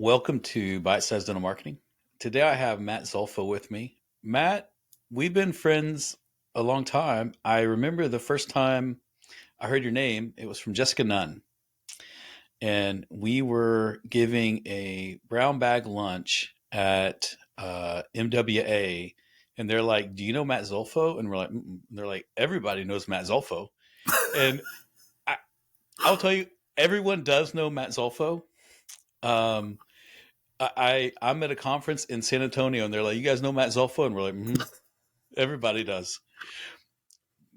Welcome to Bite Size Dental Marketing. Today I have Matt Zolfo with me. Matt, we've been friends a long time. I remember the first time I heard your name, it was from Jessica Nunn. And we were giving a brown bag lunch at MWA. And they're like, "Do you know Matt Zolfo?" And we're like, "Mm-mm." And they're like, "Everybody knows Matt Zolfo." And I, I'll tell you, everyone does know Matt Zolfo. Um, I'm at a conference in San Antonio, and they're like, "You guys know Matt Zolfo?" And we're like, Everybody does."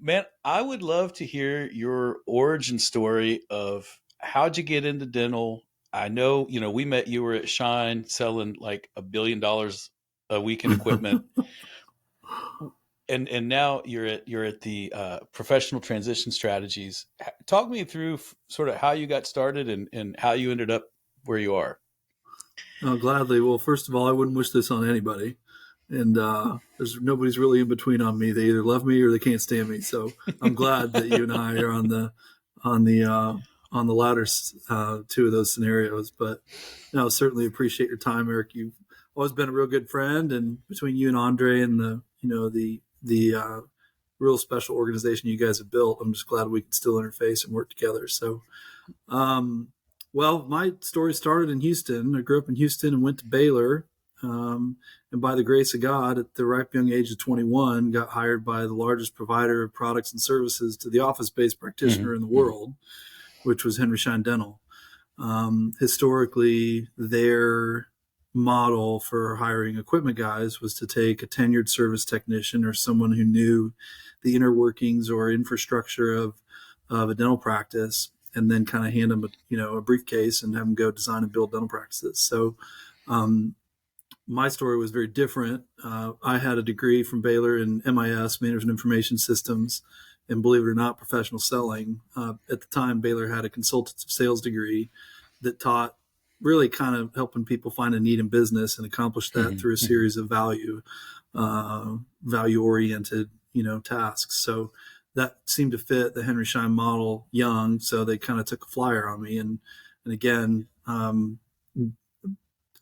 Man, I would love to hear your origin story of how'd you get into dental. I know, we met. You were at Shine selling like $1 billion a week in equipment, and now you're at the professional transition strategies. Talk me through sort of how you got started and how you ended up where you are. Oh, gladly. Well, first of all, I wouldn't wish this on anybody, and there's nobody's really in between on me. They either love me or they can't stand me. So I'm glad that you and I are on the on the latter two of those scenarios. But no, certainly appreciate your time, Eric. You've always been a real good friend, and between you and Andre and the real special organization you guys have built, I'm just glad we can still interface and work together. So. Um, well, my story started in Houston. I grew up in Houston and went to Baylor. And by the grace of God, at the ripe young age of 21, got hired by the largest provider of products and services to the office-based practitioner in the world, which was Henry Schein Dental. Historically, their model for hiring equipment guys was to take a tenured service technician or someone who knew the inner workings or infrastructure of a dental practice, and then kind of hand them a briefcase and have them go design and build dental practices. So my story was very different. I had a degree from Baylor in MIS, Management Information Systems, and believe it or not, professional selling. At the time, Baylor had a consultative sales degree that taught really kind of helping people find a need in business and accomplish that through a series of value-oriented, tasks. So that seemed to fit the Henry Schein model young. So they kind of took a flyer on me. And again,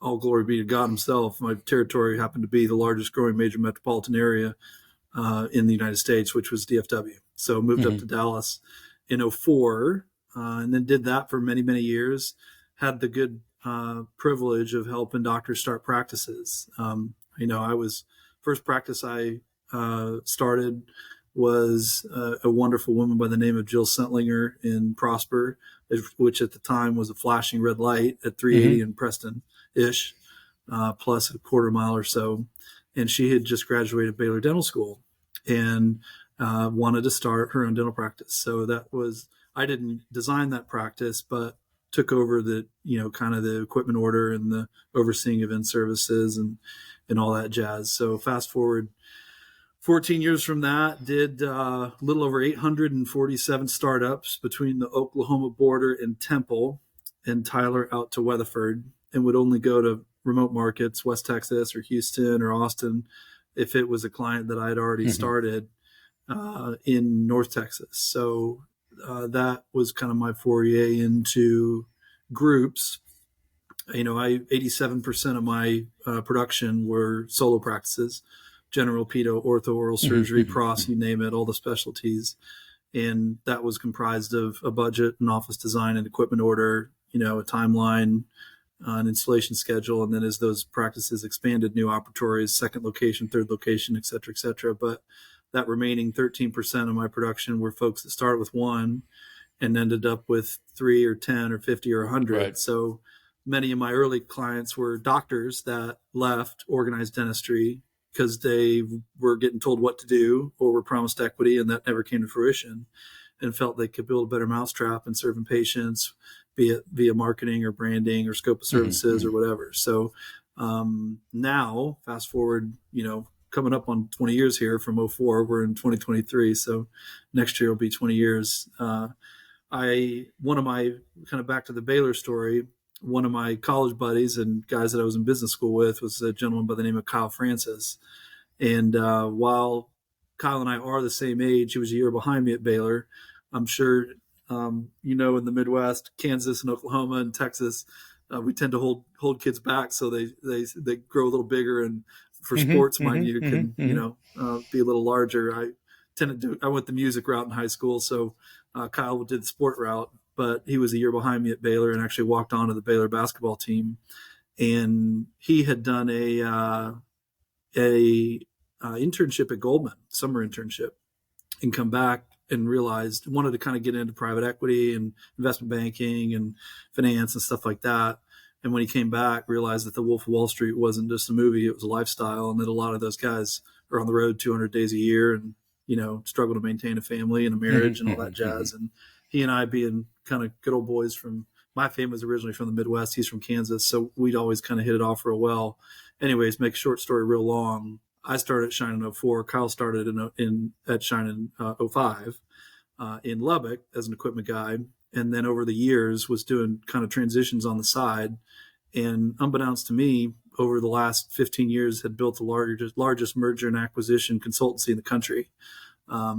all glory be to God himself. My territory happened to be the largest growing major metropolitan area in the United States, which was DFW. So moved up to Dallas in 2004, and then did that for many, many years. Had the good privilege of helping doctors start practices. First practice I started was a wonderful woman by the name of Jill Sentlinger in Prosper, which at the time was a flashing red light at 380 in Preston-ish, plus a quarter mile or so. And she had just graduated Baylor Dental School and wanted to start her own dental practice. So I didn't design that practice, but took over kind of the equipment order and the overseeing of in-services and all that jazz. So fast forward 14 years from that, did a little over 847 startups between the Oklahoma border and Temple and Tyler out to Weatherford, and would only go to remote markets, West Texas or Houston or Austin, if it was a client that I had already started in North Texas. So that was kind of my foray into groups. 87% of my production were solo practices. General pedo, ortho, oral surgery, pros, you name it, all the specialties. And that was comprised of a budget, an office design, and equipment order, a timeline, an installation schedule. And then as those practices expanded, new operatories, second location, third location, et cetera, et cetera. But that remaining 13% of my production were folks that started with one and ended up with 3 or 10 or 50 or 100. Right. So many of my early clients were doctors that left organized dentistry because they were getting told what to do or were promised equity, and that never came to fruition, and felt they could build a better mousetrap in serving patients, be it via marketing or branding or scope of services or whatever. So now, fast forward, coming up on 20 years here from 2004, we're in 2023. So next year will be 20 years. One of my, kind of back to the Baylor story, one of my college buddies and guys that I was in business school with was a gentleman by the name of Kyle Francis. And while Kyle and I are the same age, he was a year behind me at Baylor. I'm sure, in the Midwest, Kansas and Oklahoma and Texas, we tend to hold kids back so they grow a little bigger, and for sports, Mm-hmm, mind you, mm-hmm, can mm-hmm, mm-hmm. be a little larger. I went the music route in high school, so Kyle did the sport route, but he was a year behind me at Baylor and actually walked on to the Baylor basketball team. And he had done a internship at Goldman, summer internship, and come back and realized wanted to kind of get into private equity and investment banking and finance and stuff like that. And when he came back, realized that the Wolf of Wall Street wasn't just a movie; it was a lifestyle, and that a lot of those guys are on the road 200 days a year and struggle to maintain a family and a marriage and all that Mm-hmm. jazz. And he and I, being kind of good old boys from my family, was originally from the Midwest. He's from Kansas, so we'd always kind of hit it off real well. Anyways, make a short story real long. I started at Shine in 04. Kyle started at Shine in 05 in Lubbock as an equipment guy. And then over the years was doing kind of transitions on the side. And unbeknownst to me, over the last 15 years, had built the largest merger and acquisition consultancy in the country.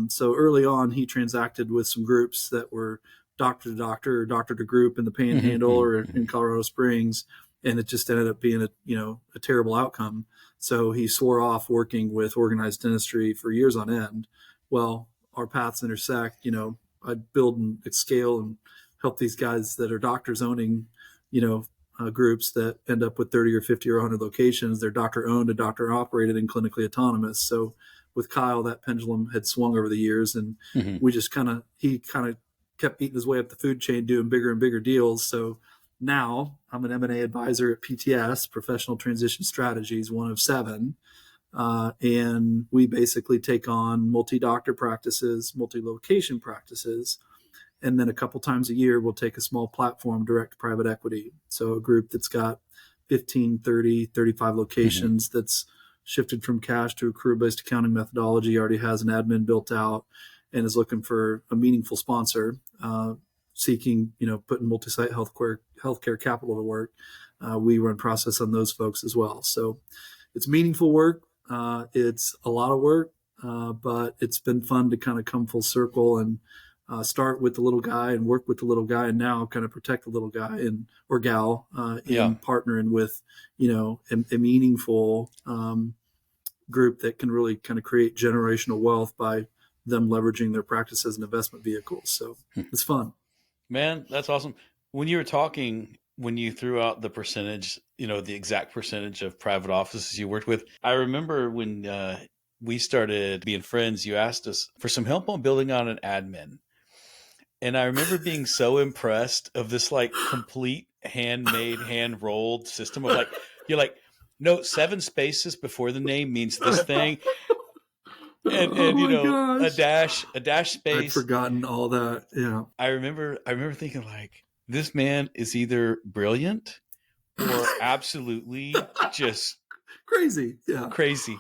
So early on, he transacted with some groups that were doctor to doctor or doctor to group in the Panhandle or in Colorado Springs, and it just ended up being a terrible outcome. So he swore off working with organized dentistry for years on end. Well, our paths intersect. I'd build and scale and help these guys that are doctors owning, groups that end up with 30 or 50 or 100 locations. They're doctor owned and doctor operated and clinically autonomous. So with Kyle, that pendulum had swung over the years, and Mm-hmm. we just he kind of kept eating his way up the food chain, doing bigger and bigger deals. So now I'm an M&A advisor at PTS, Professional Transition Strategies, one of seven. And we basically take on multi-doctor practices, multi-location practices. And then a couple times a year, we'll take a small platform direct to private equity. So a group that's got 15, 30, 35 Mm-hmm. locations that's shifted from cash to accrual-based accounting methodology, already has an admin built out, and is looking for a meaningful sponsor, seeking, putting multi-site healthcare capital to work. We run process on those folks as well. So it's meaningful work. It's a lot of work, but it's been fun to kind of come full circle and start with the little guy and work with the little guy, and now kind of protect the little guy or gal Yeah. in partnering with a meaningful group that can really kind of create generational wealth by them leveraging their practice as an investment vehicle. So it's fun. Man, that's awesome. When you were talking, when you threw out the percentage, the exact percentage of private offices you worked with, I remember when we started being friends, you asked us for some help on building out an admin. And I remember being so impressed of this like complete handmade, hand rolled system of like, you're like, no, 7 spaces before the name means this thing. And Oh my a gosh. dash I'd space. forgotten all that. Yeah. I remember thinking like, this man is either brilliant or absolutely just Crazy. Yeah. crazy.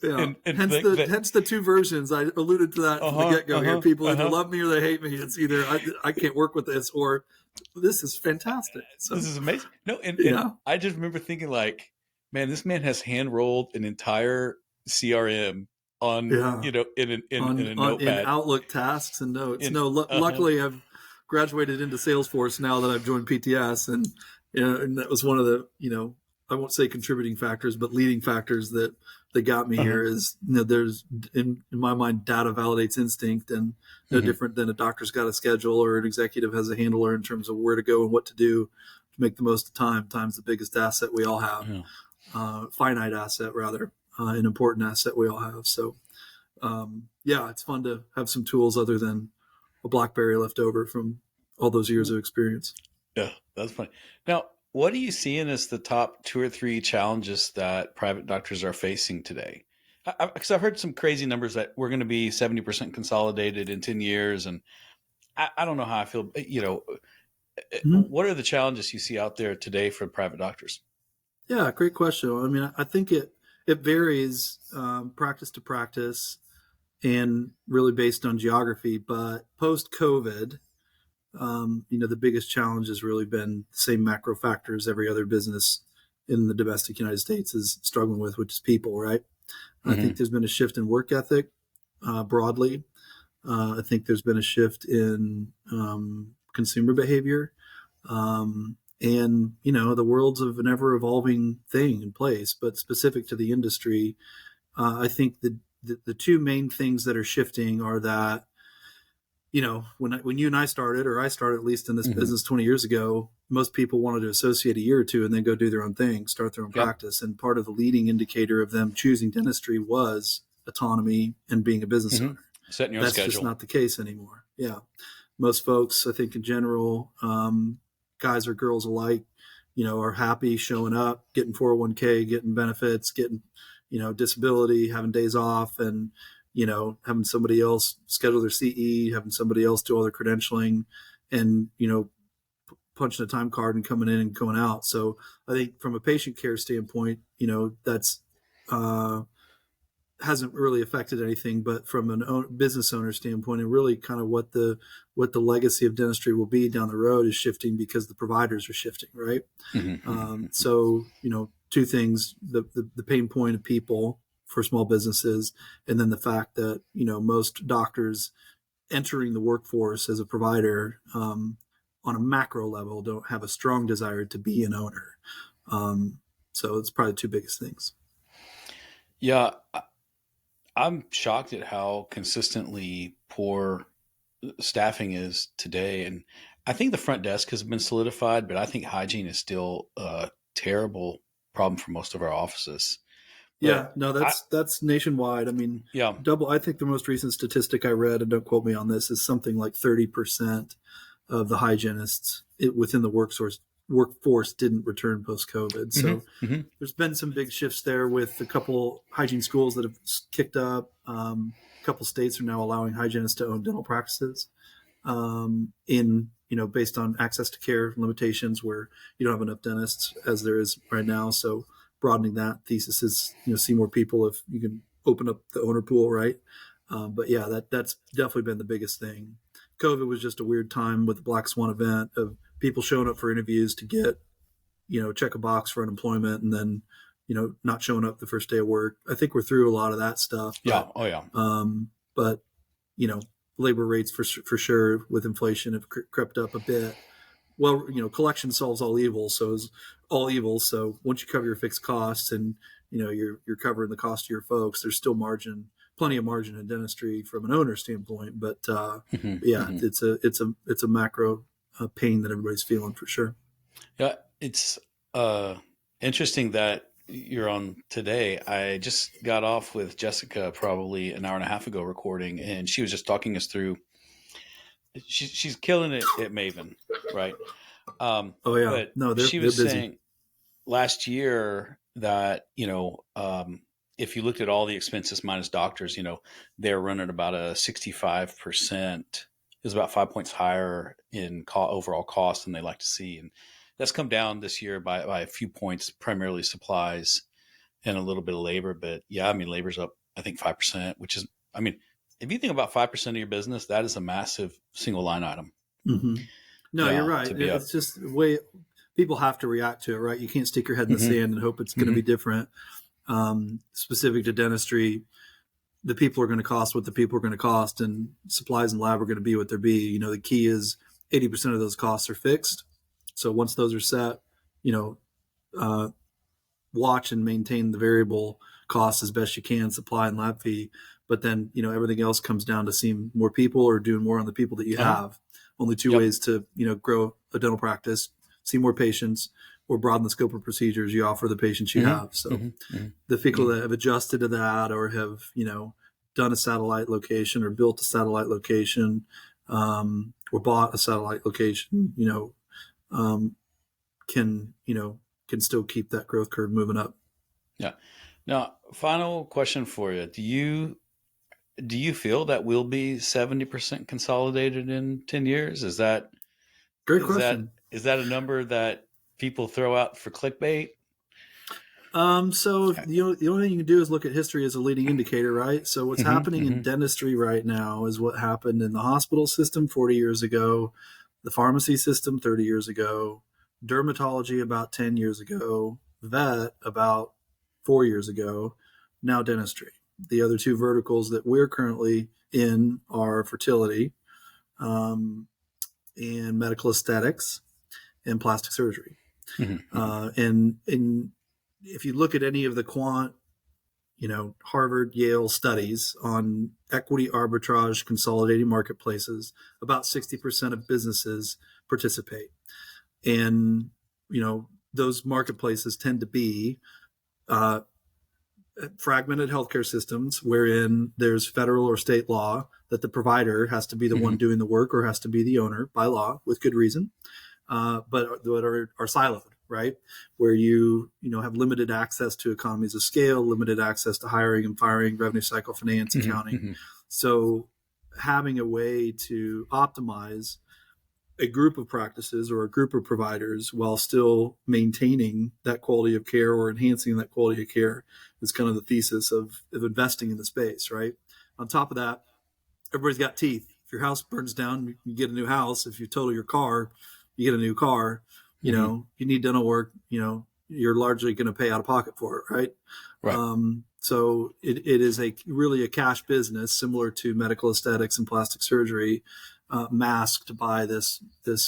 Yeah. And Hence like the that, hence the two versions. I alluded to that from the get go here. People either uh-huh. love me or they hate me. It's either I can't work with this, or this is fantastic. This So is amazing. No, and yeah. I just remember thinking like, man, this man has hand rolled an entire CRM on, Yeah. in a In notepad. Outlook tasks and notes. In No, uh-huh. luckily I've graduated into Salesforce now that I've joined PTS, and and that was one of the I won't say contributing factors, but leading factors that got me Uh-huh. here. Is there's in my mind, data validates instinct, and no Mm-hmm. different than a doctor's got a schedule or an executive has a handler in terms of where to go and what to do to make the most of time. Time's the biggest asset we all have, Yeah. finite asset rather, an important asset we all have. So yeah, it's fun to have some tools other than a BlackBerry left over from all those years of experience. Yeah, that's funny. Now, what are you seeing as the top 2 or 3 challenges that private doctors are facing today? Because I've heard some crazy numbers that we're going to be 70% consolidated in 10 years. And I don't know how I feel. Mm-hmm. What are the challenges you see out there today for private doctors? Yeah, great question. I mean, I think it varies practice to practice and really based on geography. But post COVID, the biggest challenge has really been the same macro factors every other business in the domestic United States is struggling with, which is people, right? I think Mm-hmm. there's been a shift in work ethic broadly. I think there's been a shift in consumer behavior. And, the world's of an ever evolving thing in place, but specific to the industry, I think the two main things that are shifting are that, when you and I started, or I started at least in this Mm-hmm. business 20 years ago, most people wanted to associate a year or two and then go do their own thing, start their own Yep. practice. And part of the leading indicator of them choosing dentistry was autonomy and being a business Mm-hmm. owner. Setting your own That's just schedule. not the case anymore. Yeah. Most folks, I think in general, guys or girls alike, are happy showing up, getting 401k, getting benefits, getting, disability, having days off, and, having somebody else schedule their CE, having somebody else do all their credentialing, and, punching a time card and coming in and going out. So I think from a patient care standpoint, that's, hasn't really affected anything, but from business owner standpoint, and really kind of what the legacy of dentistry will be down the road is shifting because the providers are shifting, right? Mm-hmm. So two things: the pain point of people for small businesses, and then the fact that most doctors entering the workforce as a provider, on a macro level, don't have a strong desire to be an owner. So it's probably the two biggest things. Yeah, I'm shocked at how consistently poor staffing is today. And I think the front desk has been solidified, but I think hygiene is still a terrible problem for most of our offices. Yeah, But no, I, that's nationwide. I mean, yeah, I think the most recent statistic I read, and don't quote me on this, is something like 30% of the hygienists within the workforce didn't return post COVID. hmm So hmm there's been some big shifts there with a couple hygiene schools that have kicked up. A couple states are now allowing hygienists to own dental practices, in based on access to care limitations where you don't have enough dentists as there is right now. So broadening that thesis is see more people if you can open up the owner pool, right? But yeah, that's definitely been the biggest thing. COVID was just a weird time with the Black Swan event of people showing up for interviews to get check a box for unemployment, and then not showing up the first day of work. I think we're through a lot of that stuff, yeah, oh yeah, but you know, labor rates for sure with inflation have crept up a bit. Well, collection solves all evil, so is all evil. So once you cover your fixed costs and you're covering the cost of your folks, there's still plenty of margin in dentistry from an owner standpoint. But yeah, hmm it's a macro pain that everybody's feeling for sure. yeah. It's uh, interesting that you're on today. I just got off with Jessica probably an hour and a half ago recording, and she was just talking us through. She's killing it at Maven, right? Oh yeah, But no, they're she they're was busy. saying last year that if you looked at all the expenses minus doctors, they're running about a 65%, is about 5 points higher in overall cost than they like to see, and that's come down this year by a few points, primarily supplies and a little bit of labor. But yeah, I mean, labor's up I think 5%, which is, I mean, if you think about 5% of your business, that is a massive single line item. Mm-hmm. No, you're Yeah, right. to be up. It's just the way people have to react to it, right? You can't stick your head in the hmm sand and hope it's going to hmm be different. Specific to dentistry, the people are going to cost what the people are going to cost, and supplies and lab are going to be what they're be. The key is 80% of those costs are fixed. So once those are set, you know, uh, watch and maintain the variable costs as best you can, supply and lab fee. But then, everything else comes down to seeing more people or doing more on the people that you Uh huh. have. Only two Yep. ways to, grow a dental practice: see more patients or broaden the scope of procedures you offer the patients you hmm have. So hmm hmm the people hmm that have adjusted to that or have, done a satellite location or built a satellite location, or bought a satellite location, um, can still keep that growth curve moving up. Yeah. Now, final question for you. Do you feel that we'll be 70% consolidated in 10 years? Great is that question. is that a number that people throw out for clickbait? So the only thing you can do is look at history as a leading indicator, right? So what's hmm happening in hmm dentistry right now is what happened in the hospital system 40 years ago, the pharmacy system 30 years ago, dermatology about 10 years ago, vet about 4 years ago, now dentistry. The other two verticals that we're currently in are fertility, um, and medical aesthetics. and plastic surgery. Mm-hmm. And if you look at any of the Harvard, Yale studies on equity arbitrage consolidating marketplaces, about 60% of businesses participate. And, those marketplaces tend to be uh, fragmented healthcare systems wherein there's federal or state law that the provider has to be the one Mm-hmm. doing the work or has to be the owner by law with good reason, but that are siloed, right? Where you have limited access to economies of scale, limited access to hiring and firing, revenue cycle finance, accounting. Mm-hmm. So having a way to optimize a group of practices or a group of providers while still maintaining that quality of care or enhancing that quality of care is kind of the thesis of investing in the space, right? On top of that, everybody's got teeth. If your house burns down, you get a new house. If you total your car, you get a new car. Mm-hmm. You need dental work, you're largely going to pay out of pocket for it, right? Right. So it is really a cash business, similar to medical aesthetics and plastic surgery, masked by this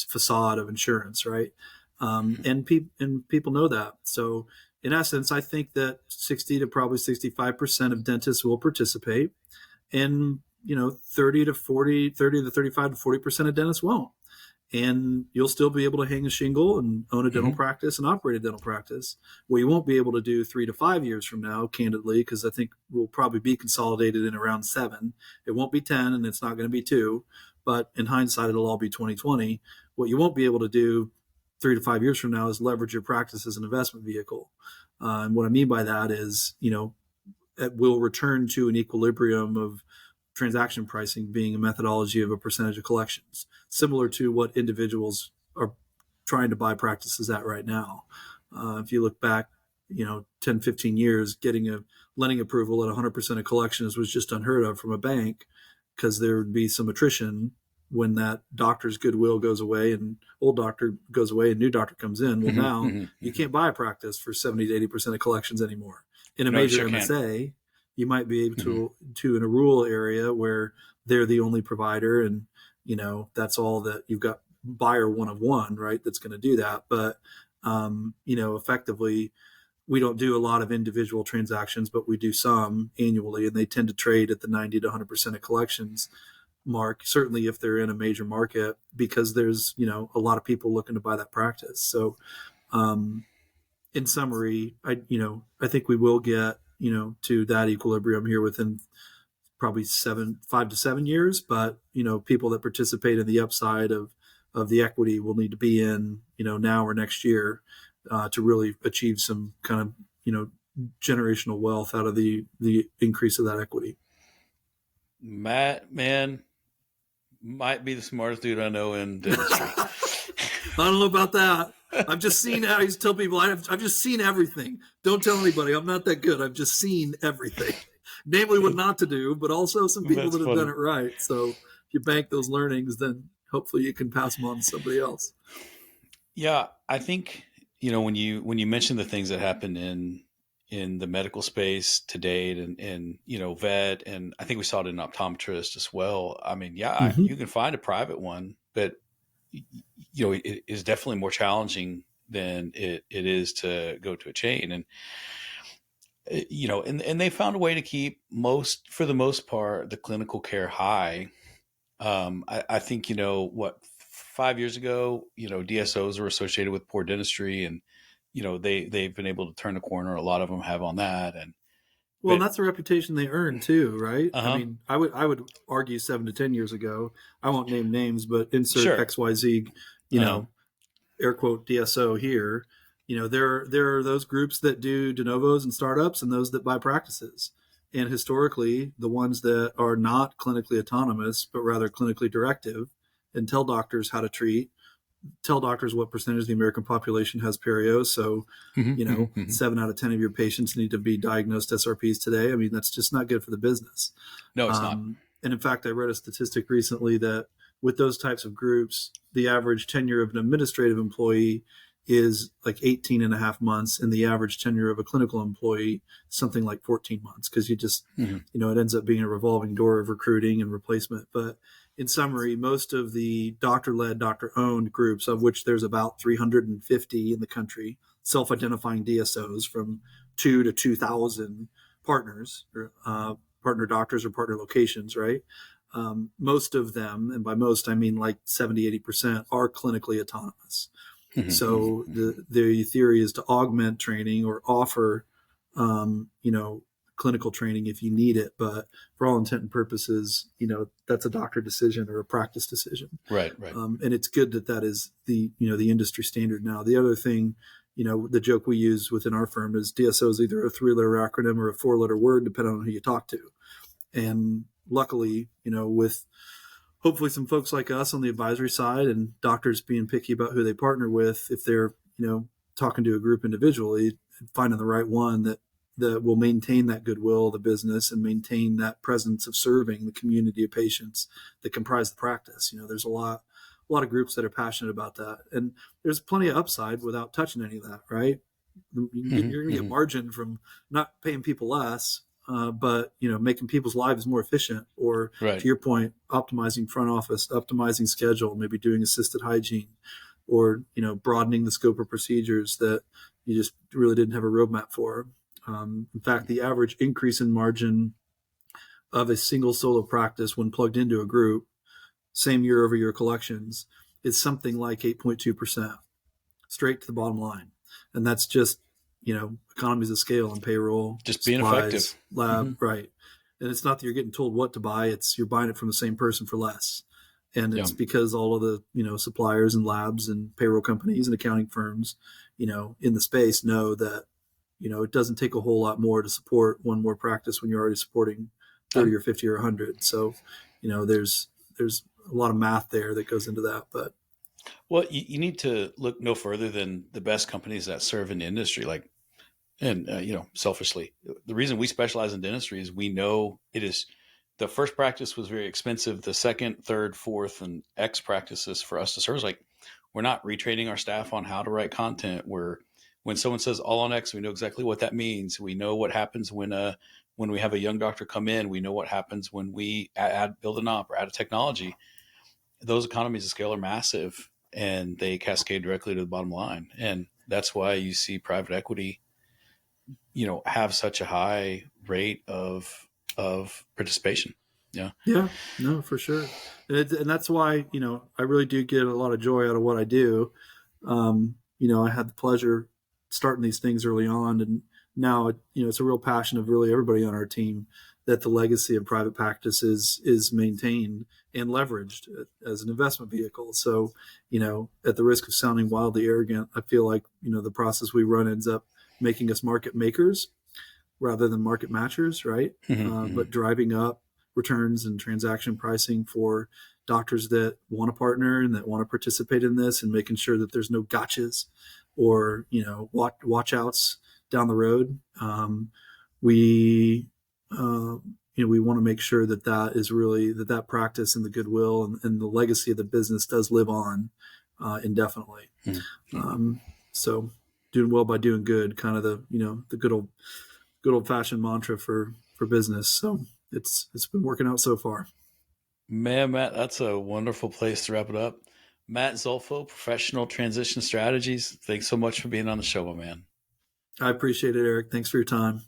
facade of insurance, right? And people know that. So in essence, I think that 60 to probably 65% of dentists will participate, and 30 to 35 to 40% of dentists won't. And you'll still be able to hang a shingle and own a dental Mm-hmm. practice and operate a dental practice. What you won't be able to do 3 to 5 years from now, candidly, because I think we'll probably be consolidated in around 7. It won't be 10, and it's not going to be 2. But in hindsight, it'll all be 2020. What you won't be able to do 3 to 5 years from now is leverage your practice as an investment vehicle. And what I mean by that is, it will return to an equilibrium of transaction pricing being a methodology of a percentage of collections, similar to what individuals are trying to buy practices at right now. If you look back, 10, 15 years, getting a lending approval at 100% of collections was just unheard of from a bank, because there would be some attrition when that doctor's goodwill goes away and old doctor goes away and new doctor comes in. Well, Mm-hmm. now Mm-hmm. you can't buy a practice for 70 to 80% of collections anymore. In a No, you major sure can. MSA, you might be able Mm-hmm. to in a rural area where they're the only provider, and that's all that you've got, buyer one of one, right? That's going to do that. But effectively, we don't do a lot of individual transactions, but we do some annually, and they tend to trade at the 90 to 100% of collections mark, certainly if they're in a major market, because there's a lot of people looking to buy that practice. So in summary, I think we will get to that equilibrium here within probably 5 to 7 years. But people that participate in the upside of the equity will need to be in now or next year to really achieve some kind of generational wealth out of the increase of that equity. Matt, man, might be the smartest dude I know in dentistry. I don't know about that. I've just seen. I used to tell people I've just seen everything. Don't tell anybody. I'm not that good. I've just seen everything. Namely, what not to do, but also some people That's that have done funny. it right. So if you bank those learnings, then hopefully you can pass them on to somebody else. Yeah, I think when you mention the things that happen in the medical space to date, and vet, and I think we saw it in optometrist as well. I mean, yeah, Mm-hmm. you can find a private one, but it is definitely more challenging than it is to go to a chain. And and they found a way to keep for the most part, the clinical care high. I think, what, 5 years ago, DSOs were associated with poor dentistry, and, they've been able to turn the corner. A lot of them have on that. Well, and But, that's the reputation they earn too, right? I uh-huh, mean, I would argue 7 to 10 years ago. I won't name names, but insert sure. XYZ, you Uh-huh. know, air quote DSO here. There are those groups that do de novos and startups, and those that buy practices. And historically, the ones that are not clinically autonomous, but rather clinically directive, and tell doctors how to treat, tell doctors what percentage of the American population has perio. So, Hmm. Hmm. Hmm. 7 out of 10 of your patients need to be diagnosed SRPs today. I mean, that's just not good for the business. No, it's not. And in fact, I read a statistic recently that with those types of groups, the average tenure of an administrative employee is like 18 and a half months, and the average tenure of a clinical employee something like 14 months, because you just Hmm. it ends up being a revolving door of recruiting and replacement. But in summary, most of the doctor-led, doctor-owned groups, of which there's about 350 in the country, self-identifying DSOs from 2 to 2,000 partners, or partner doctors or partner locations, right? Most of them, and by most I mean like 70, 80%, are clinically autonomous. So the theory is to augment training or offer, clinical training if you need it. But for all intent and purposes, that's a doctor decision or a practice decision. Right, right. And it's good that is the industry standard now. The other thing, the joke we use within our firm is DSO is either a 3-letter acronym or a 4-letter word, depending on who you talk to. And luckily, with hopefully some folks like us on the advisory side and doctors being picky about who they partner with, if they're, talking to a group individually, finding the right one that will maintain that goodwill of the business and maintain that presence of serving the community of patients that comprise the practice. There's a lot of groups that are passionate about that. And there's plenty of upside without touching any of that, right? You're going to get margin from not paying people less, but making people's lives more efficient, or Right. to your point, optimizing front office, optimizing schedule, maybe doing assisted hygiene, or broadening the scope of procedures that you just really didn't have a roadmap for. In fact, the average increase in margin of a single solo practice when plugged into a group, same year-over-year collections, is something like 8.2%, straight to the bottom line. And that's just economies of scale on payroll, just being supplies, effective, lab, right? And it's not that you're getting told what to buy; it's you're buying it from the same person for less. And it's because all of the suppliers and labs and payroll companies and accounting firms, in the space know that it doesn't take a whole lot more to support one more practice when you're already supporting 30 or 50 or 100. So, there's a lot of math there that goes into that. But well, you need to look no further than the best companies that serve in the industry, like. And, selfishly, the reason we specialize in dentistry is we know it is the first practice was very expensive. The second, third, fourth, and X practices for us to serve is like, we're not retraining our staff on how to write content. When someone says all on X, we know exactly what that means. We know what happens when we have a young doctor come in. We know what happens when we build an op or add a technology. Those economies of scale are massive, and they cascade directly to the bottom line. And that's why you see private equity have such a high rate of participation. Yeah, no, for sure. And that's why, I really do get a lot of joy out of what I do. I had the pleasure starting these things early on, and now, it's a real passion of really everybody on our team that the legacy of private practice is maintained and leveraged as an investment vehicle. So, at the risk of sounding wildly arrogant, I feel like, the process we run ends up making us market makers rather than market matchers, right? But driving up returns and transaction pricing for doctors that want to partner and that want to participate in this, and making sure that there's no gotchas or watch outs down the road. We want to make sure that is really that practice and the goodwill and the legacy of the business does live on indefinitely. So doing well by doing good, kind of the good old fashioned mantra for business. So it's been working out so far. Man, Matt, that's a wonderful place to wrap it up. Matt Zolfo, Professional Transition Strategies. Thanks so much for being on the show, my man. I appreciate it, Eric. Thanks for your time.